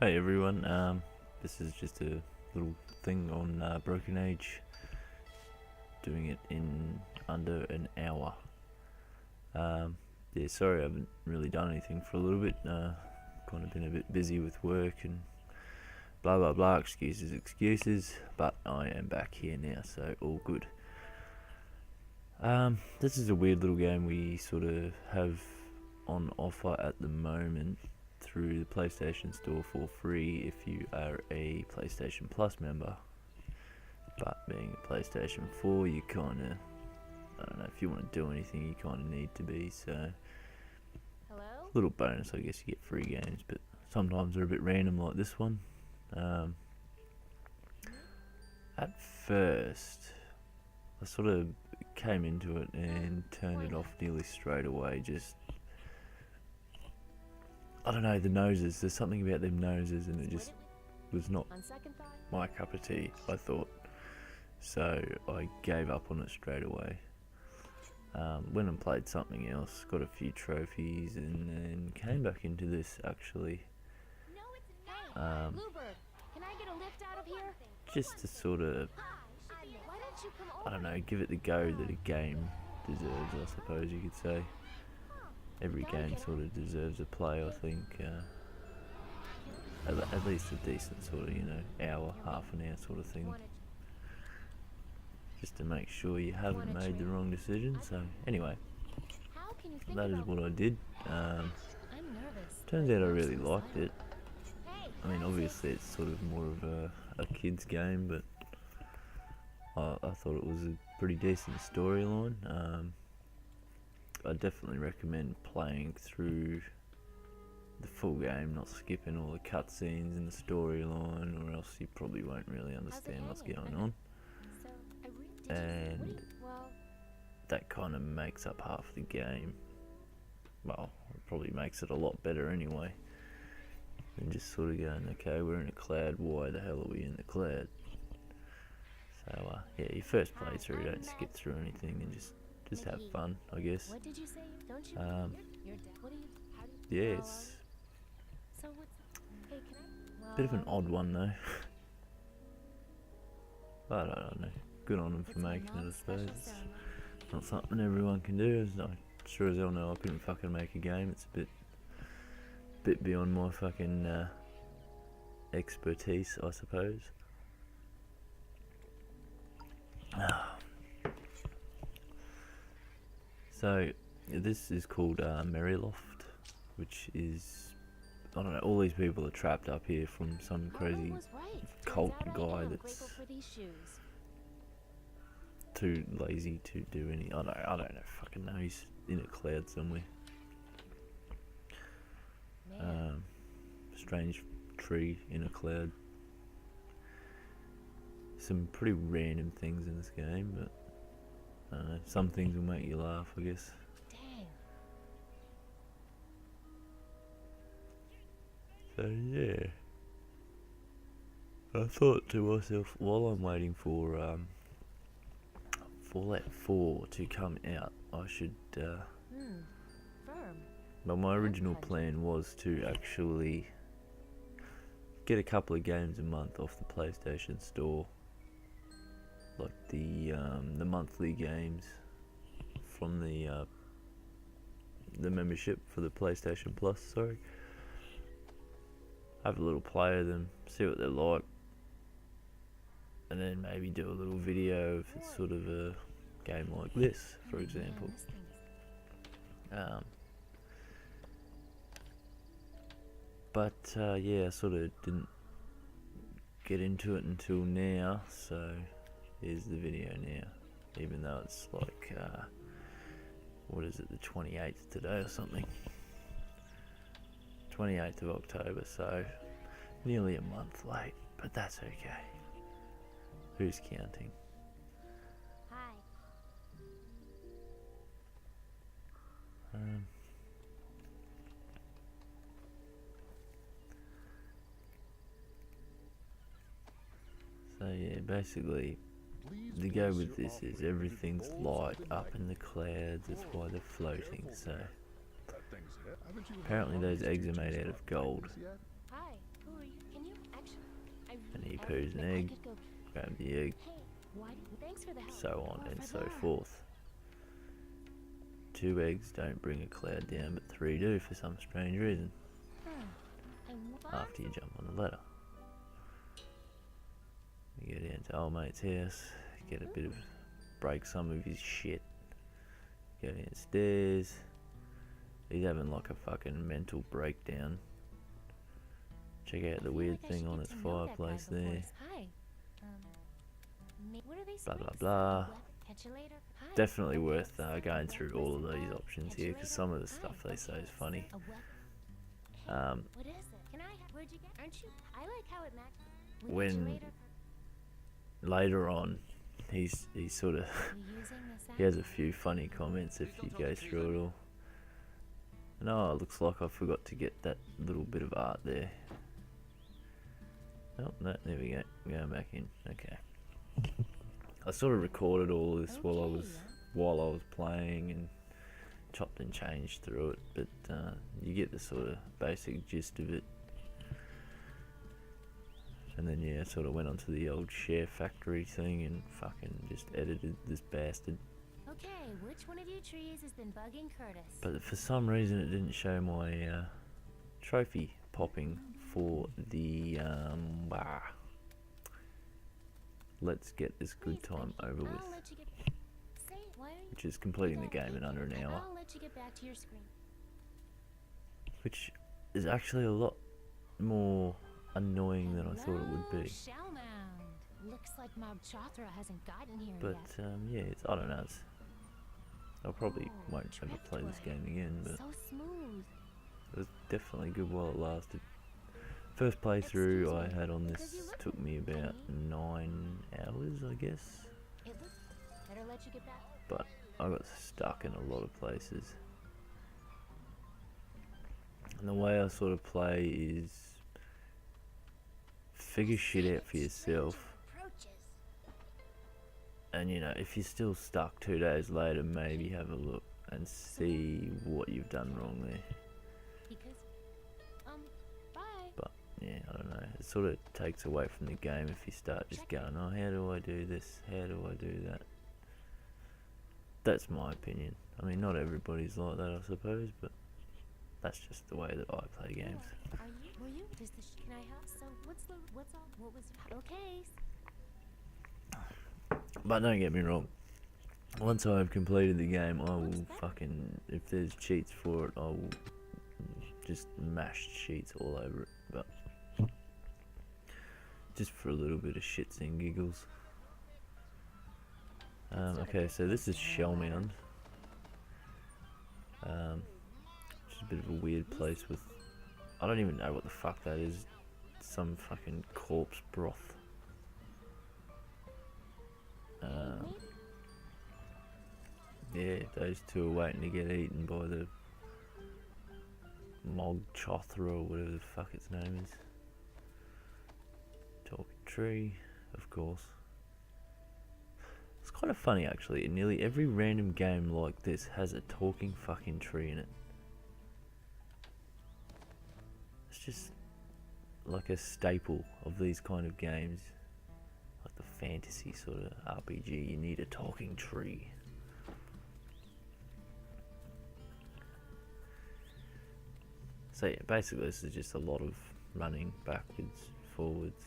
Hey everyone, this is just a little thing on Broken Age, doing it in under an hour. Yeah, sorry I haven't really done anything for a little bit, kind of been a bit busy with work and blah blah blah, excuses, but I am back here now, so all good. This is a weird little game we sort of have on offer at the moment through the PlayStation Store for free if you are a PlayStation Plus member. But being a PlayStation 4, you kind of, I don't know, if you want to do anything, you kind of need to be, so... Hello? Little bonus, I guess, you get free games, but sometimes they're a bit random like this one. At first, I sort of came into it and turned it off nearly straight away, just... I don't know, the noses, there's something about them noses and it just was not my cup of tea, I thought. So I gave up on it straight away. Went and played something else, got a few trophies and then came back into this actually. Just to sort of, I don't know, give it the go that a game deserves, I suppose you could say. Every game sort of deserves a play, I think. At least a decent sort of, hour, half an hour sort of thing. Just to make sure you haven't made the wrong decision. So, anyway, that is what I did. Turns out I really liked it. I mean, obviously it's sort of more of a kid's game, but I thought it was a pretty decent storyline. I definitely recommend playing through the full game, not skipping all the cutscenes in the storyline, or else you probably won't really understand what's going on. And that kind of makes up half the game. Well, it probably makes it a lot better anyway. And just sort of going, okay, we're in a cloud, why the hell are we in the cloud? So, yeah, your first playthrough, don't skip through anything and just have fun, I guess. What did you say? Don't you yeah, it's a bit of an odd one though. But I don't know. Good on them for making it, I suppose. It's not something everyone can do. It's not, sure as hell no, I couldn't fucking make a game. It's a bit beyond my fucking expertise, I suppose. So, this is called Merryloft, which is, I don't know, all these people are trapped up here from some crazy cult guy that's too lazy to do any, I don't know, fucking know, he's in a cloud somewhere. Strange tree in a cloud. Some pretty random things in this game, but I don't know, some things will make you laugh, I guess. So yeah, I thought to myself, while I'm waiting for Fallout 4 to come out, I should, well, my original plan was to actually get a couple of games a month off the PlayStation Store, like the monthly games from the membership for the PlayStation Plus, sorry. Have a little play of them, see what they're like, and then maybe do a little video if it's sort of a game like this, for example. But yeah, I sort of didn't get into it until now, so here's the video now, even though it's like, what is it, the 28th today or something? 28th of October, so nearly a month late, but that's okay. Who's counting? Hi. So yeah, basically, the go with this is everything's light up in the clouds, that's why they're floating, so... Apparently those eggs are made out of gold. Hi. Who are you? Can you actually? And he poos an egg, grab the egg, Hey, why? Thanks for the help. so on Oh, and for so that. forth. 2 eggs don't bring a cloud down, but 3 do for some strange reason, after you jump on the ladder. You go down to old mate's house, get a bit of, break some of his shit, go downstairs, he's having like a fucking mental breakdown. Check out the weird thing on his fireplace there. Hi. What are they Blah blah sprigs? blah. Catch you later. Hi. Definitely Okay, worth so going through all of listen, these options catch you here, because later. some of the Hi, stuff they say okay, is funny. a Hey, what is it? Can I? Where'd you get? Aren't you? I like how it matches. We'll catch you When later. later on, he's sort of You using this app? he has a few funny comments if you go through it all. And oh, it looks like I forgot to get that little bit of art there. Oh, no, there we go. Going back in. Okay. I sort of recorded all this while I was playing and chopped and changed through it, but you get the sort of basic gist of it. And then yeah, I sort of went onto the old SHAREfactory thing and fucking just edited this bastard. Okay, which one of you trees has been bugging Curtis? But for some reason it didn't show my trophy popping for the let's get this good time over with, I'll let you get. Say, why are you? which is completing the game in under an hour, I'll let you get back to your screen. which is actually a lot more annoying than I thought it would be. Shellmound. Looks like Mob Chothra hasn't gotten here But yet. yeah, I don't know. I probably won't ever play this game again, but So smooth. it was definitely good while it lasted. First playthrough I had on this took me about 9 hours, I guess, It looks. Better let you get back. but I got stuck in a lot of places. And the way I sort of play is figure shit out for yourself, and you know, if you're still stuck 2 days later, maybe have a look and see what you've done wrong there. Because. Bye. But yeah, I don't know, it sort of takes away from the game if you start just going, oh, how do I do this, how do I do that. That's my opinion. I mean, not everybody's like that, I suppose, but that's just the way that I play games. Are you? Were you? Can I help? So what's all? What was? Okay. But don't get me wrong, once I've completed the game, I will fucking, if there's cheats for it, I will just mash cheats all over it, but just for a little bit of shits and giggles. Okay, so this is Shellmound, which is a bit of a weird place with, I don't even know what the fuck that is, some fucking corpse broth. Yeah, those two are waiting to get eaten by the Mog Chothra or whatever the fuck its name is. Talking tree, of course. It's kind of funny actually, nearly every random game like this has a talking fucking tree in it. It's just like a staple of these kind of games. Like the fantasy sort of RPG, you need a talking tree. So yeah, basically this is just a lot of running backwards, forwards,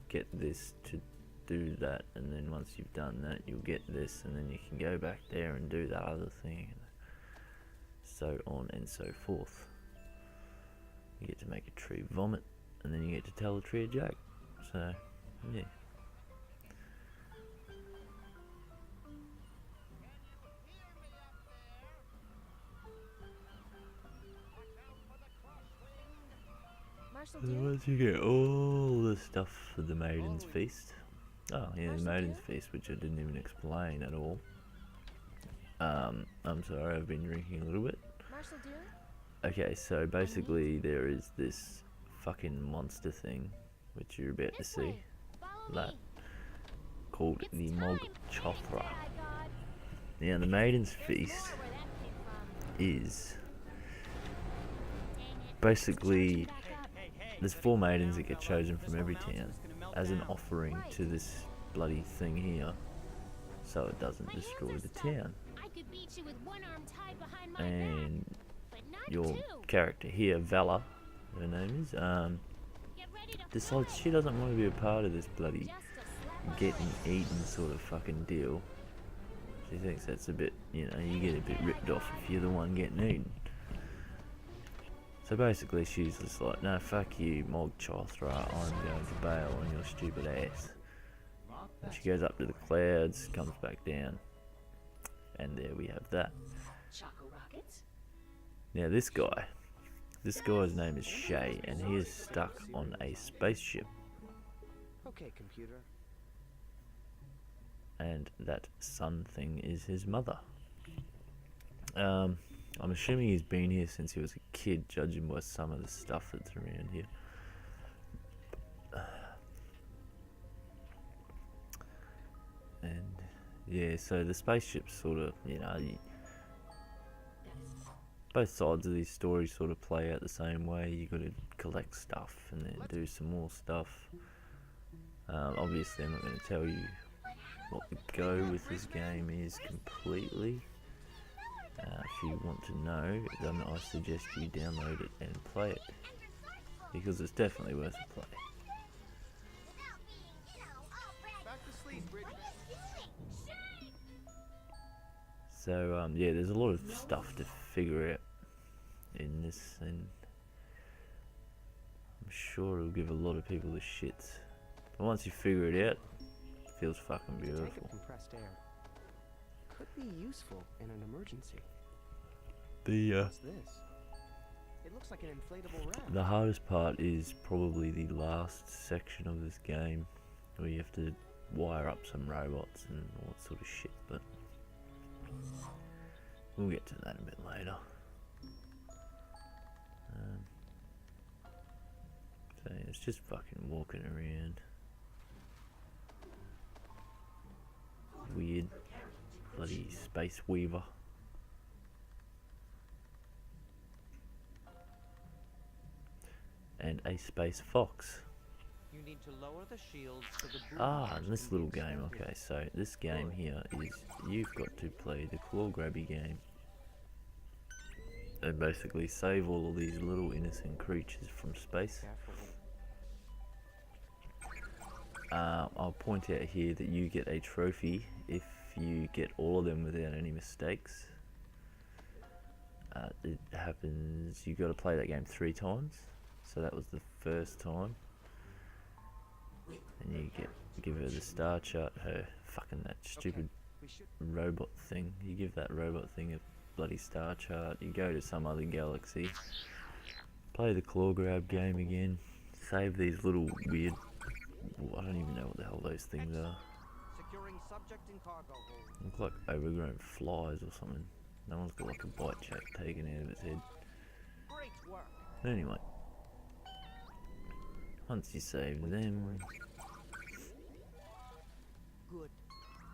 get this to do that, and then once you've done that you'll get this, and then you can go back there and do that other thing, and so on and so forth. You get to make a tree vomit, and then you get to tell a tree a joke. So yeah. And once you get all the stuff for the Maiden's Feast. Oh yeah, the Maiden's Feast, which I didn't even explain at all. I'm sorry, I've been drinking a little bit. Okay, so basically there is this fucking monster thing, which you're about to see, that called the Mog Chothra. Now the Maiden's Feast is basically there's 4 maidens that get chosen from every town as an offering to this bloody thing here, so it doesn't destroy the town. I could beat you with one arm tied behind my And back, but not your two. character here, Vala, her name is, Get ready to decides she doesn't want to be a part of this bloody just a slap. getting eaten sort of fucking deal. She thinks that's a bit, you know, you get a bit ripped off if you're the one getting eaten. So basically she's just like, no, fuck you, Mog Chothra, I'm going to bail on your stupid ass. And she goes up to the clouds, comes back down, and there we have that. Now this guy's name is Shay, and he is stuck on a spaceship. Okay, computer. And that sun thing is his mother. I'm assuming he's been here since he was a kid, judging by some of the stuff that's around here. And yeah, so the spaceship's sort of, you know, both sides of these stories sort of play out the same way. You got to collect stuff and then do some more stuff. Obviously, I'm not going to tell you what the go with this game is completely. If you want to know, then I suggest you download it and play it, because it's definitely worth a play. Back to sleep, Bridget. So yeah, there's a lot of stuff to figure out in this, and I'm sure it'll give a lot of people the shits. But once you figure it out, it feels fucking Tank beautiful. of compressed air. Could be useful in an emergency. What's this? It looks like an inflatable raft. The hardest part is probably the last section of this game, where you have to wire up some robots and all that sort of shit, but we'll get to that a bit later. So it's just fucking walking around. Weird bloody space weaver. And a space fox. You need to lower the shields so the boom Ah, and arms this can be little game, extended. okay, so this game here is, you've got to play the claw grabby game. And basically save all of these little innocent creatures from space. Careful. I'll point out here that you get a trophy if you get all of them without any mistakes. It happens, you got to play that game 3 times. So that was the first time. And you give her the star chart, her fucking that stupid We should. robot thing. You give that robot thing a bloody star chart. You go to some other galaxy, play the claw grab game again, save these little weird, I don't even know what the hell those things are. Securing subject in cargo hold. Look like overgrown flies or something. No one's got like a bite check taken out of its head. Great work. Anyway, once you save them, Good.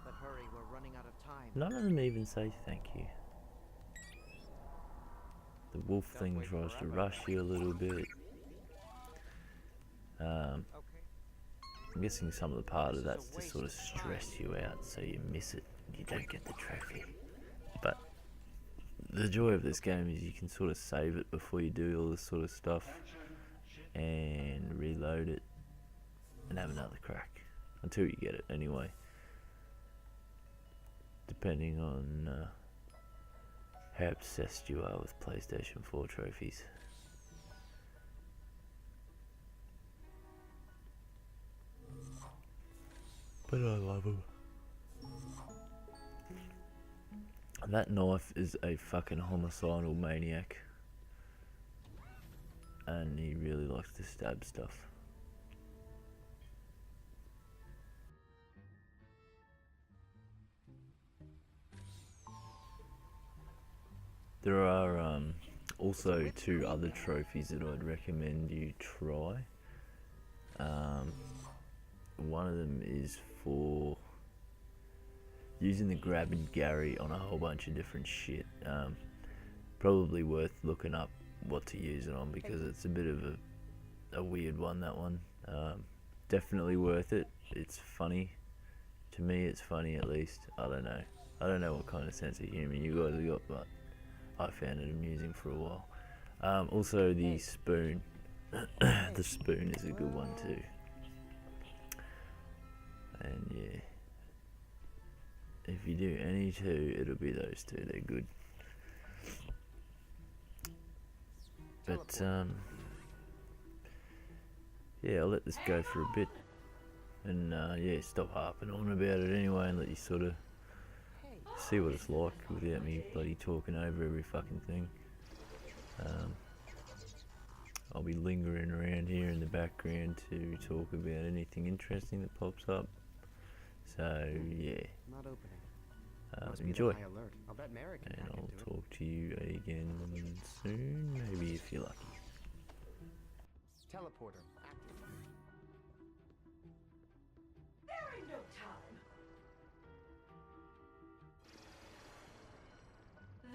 But hurry, we're running out of time. none of them even say thank you. The wolf Don't thing wait tries to forever. rush you a little bit. Okay. I'm guessing some of the part of that's to sort of stress you out so you miss it and you don't get the trophy. But the joy of this game is you can sort of save it before you do all this sort of stuff and reload it and have another crack until you get it anyway, depending on how obsessed you are with PlayStation 4 trophies. But I love them. That knife is a fucking homicidal maniac. And he really likes to stab stuff. There are also 2 other trophies that I'd recommend you try. One of them is for using the grab and Gary on a whole bunch of different shit. Probably worth looking up what to use it on, because it's a bit of a a weird one, that one. Definitely worth it. It's funny. To me, it's funny at least. I don't know what kind of sense of humour you guys have got, but I found it amusing for a while. Also, the spoon. The spoon is a good one too. And yeah, if you do any two, it'll be those two. They're good. But yeah, I'll let this go for a bit, and yeah, stop harping on about it anyway, and let you sort of see what it's like without me bloody talking over every fucking thing. I'll be lingering around here in the background to talk about anything interesting that pops up. So yeah, Not opening. enjoy, High alert. I'll bet Merrick can and hack I'll into it. talk to you again soon, maybe if you're lucky. Teleporter active. There ain't no time.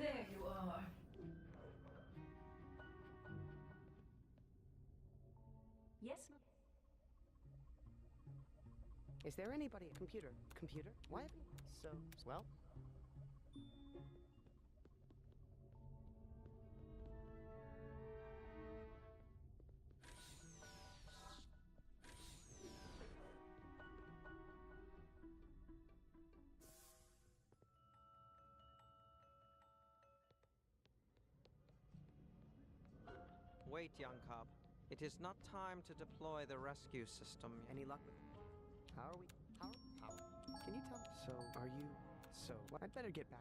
There you are. Yes, ma'am. Is there anybody? Computer. Why haven't you? So, well. Wait, young cub. It is not time to deploy the rescue system. Any luck with? How are we? How? Can you tell? So, are you? So, I'd better get back.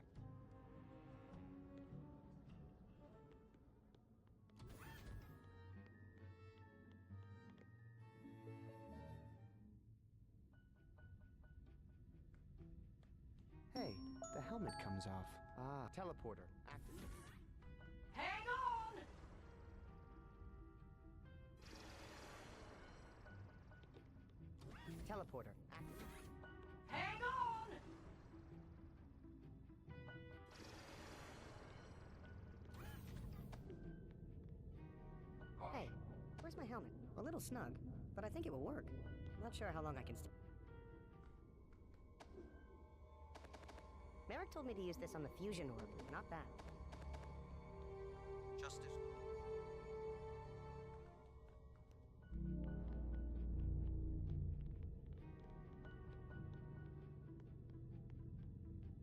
Hey, the helmet comes off. Ah, teleporter active. Hang on! Teleporter active. Hang on! Hey, where's my helmet? A little snug, but I think it will work. I'm not sure how long I can stay. Merrick told me to use this on the fusion orb, not that. Justice.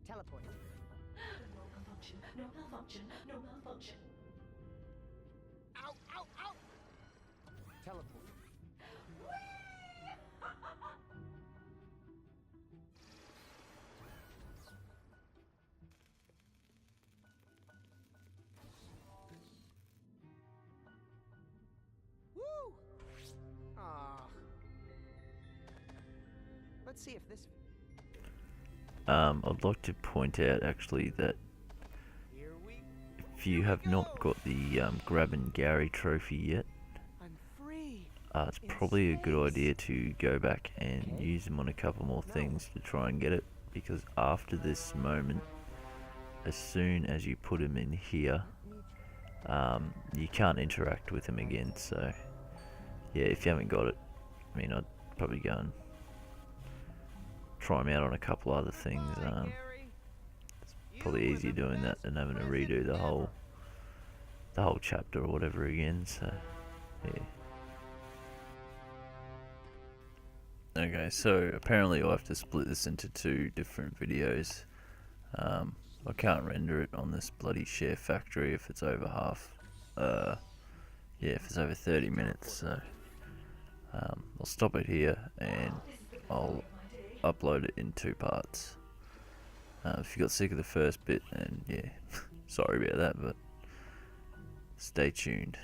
Teleport. No malfunction, no malfunction, no malfunction. Ow! Ow! Ow! Teleport. Woo! Ah. Let's see if this. I'd like to point out actually that Here we. if you have not got the Grab and Gary trophy yet, I'm free. it's probably a good idea to go back and use them on a couple more things to try and get it, because after this moment, as soon as you put them in here, you can't interact with them again. So yeah, if you haven't got it, I mean, I'd probably go and try them out on a couple other things. It's probably easier doing that than having to redo the whole chapter or whatever again. So yeah. Okay, so apparently I'll have to split this into two different videos. I can't render it on this bloody SHAREfactory if it's over if it's over 30 minutes, so I'll stop it here and I'll upload it in two parts. If you got sick of the first bit, then yeah, sorry about that, but stay tuned.